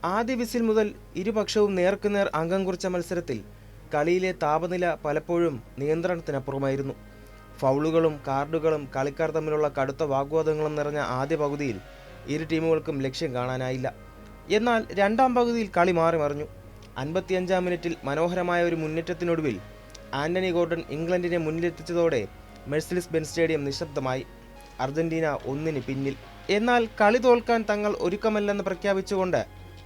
ആദ്യ വിസിൽ മുതൽ ഇരുപക്ഷവും നേർക്കുനേർ അംഗം കുറിച്ച മത്സരത്തിൽ കളിയിലെ താപനില പലപ്പോഴും നിയന്ത്രണത്തിനപ്പുറമായിരുന്നു. ഫൗളുകളും കാർഡുകളും കളിക്കാർ തമ്മിലുള്ള കടുത്ത വാഗ്വാദങ്ങളും നിറഞ്ഞ ആദ്യ പകുതിയിൽ ഇരു ടീമുകൾക്കും ലക്ഷ്യം കാണാനായില്ല. എന്നാൽ രണ്ടാം പകുതിയിൽ കളി മാറി മറിഞ്ഞു. 55-ാം മിനിറ്റിൽ മനോഹരമായ ഒരു മുന്നേറ്റത്തിനൊടുവിൽ ആന്റണി ഗോർഡൻ ഇംഗ്ലണ്ടിനെ മുന്നിലെത്തിച്ചതോടെ മെഴ്സിഡീസ് ബെൻസ് സ്റ്റേഡിയം നിശബ്ദമായി. അർജന്റീന 1-ന് പിന്നിൽ. എന്നാൽ കളി തോൽക്കാൻ തങ്ങൾ ഒരുക്കമല്ലെന്ന് പ്രഖ്യാപിച്ചുകൊണ്ട്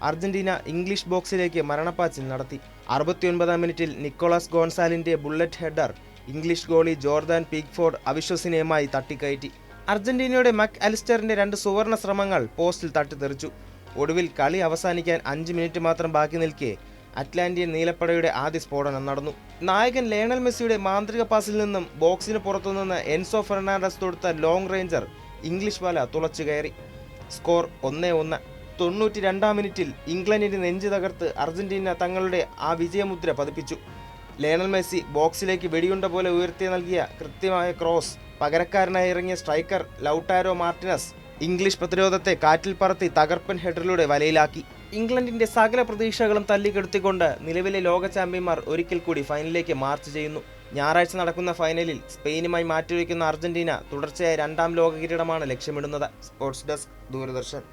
അർജന്റീന ഇംഗ്ലീഷ് ബോക്സിലേക്ക് മരണപ്പാച്ചിൽ നടത്തി. 69-ാം മിനിറ്റിൽ നിക്കോളാസ് ഗോൺസാലിന്റെ bullet header English goalie Jordan Pickford അവിശ്വസനീയമായി തട്ടിക്കയറ്റി. അർജന്റീനയുടെ മക് അലിസ്റ്ററിന്റെ 2 സുവർണ ശ്രമങ്ങൾ പോസ്റ്റിൽ തട്ടിത്തെറിച്ചു. ഒടുവിൽ കളി അവസാനിക്കാൻ 5 മിനിറ്റ് മാത്രം ബാക്കി നിൽക്കെ അറ്റ്ലാന്റിയൻ നീലപ്പടയുടെ ആദ്യ സ്ഫോടനം നടന്നു. നായകൻ ലയണൽ മെസ്സിയുടെ മാന്ത്രിക പാസിൽ നിന്നും ബോക്സിന് പുറത്തുനിന്ന് എൻസോ ഫെർണാണ്ടസ് തൊടുത്ത ലോങ് റേഞ്ചർ ഇംഗ്ലീഷ് വല തുളച്ചു കയറി. സ്കോർ 1-1. 92-ാം മിനിറ്റിൽ ഇംഗ്ലണ്ടിന്റെ നെഞ്ച് തകർത്ത് അർജന്റീന തങ്ങളുടെ ആ വിജയമുദ്ര പതിപ്പിച്ചു. ലയണൽ മെസ്സി ബോക്സിലേക്ക് വെടിയുണ്ട പോലെ ഉയർത്തി നൽകിയ കൃത്യമായ ക്രോസ് പകരക്കാരനായി ഇറങ്ങിയ സ്ട്രൈക്കർ ലൗട്ടാരോ മാർട്ടിനസ് ഇംഗ്ലീഷ് പ്രതിരോധത്തെ കാറ്റിൽ പറത്തി തകർപ്പൻ ഹെഡറിലൂടെ വലയിലാക്കി. ഇംഗ്ലണ്ടിന്റെ സകല പ്രതീക്ഷകളും തല്ലിക്കെടുത്തിക്കൊണ്ട് നിലവിലെ ലോക ചാമ്പ്യന്മാർ ഒരിക്കൽ കൂടി ഫൈനലിലേക്ക് മാർച്ച് ചെയ്യുന്നു. ഞായറാഴ്ച നടക്കുന്ന ഫൈനലിൽ സ്പെയിനുമായി മാറ്റിവെക്കുന്ന അർജന്റീന തുടർച്ചയായ 2ാം ലോക കിരീടമാണ് ലക്ഷ്യമിടുന്നത്. Sports desk, Doordarshan.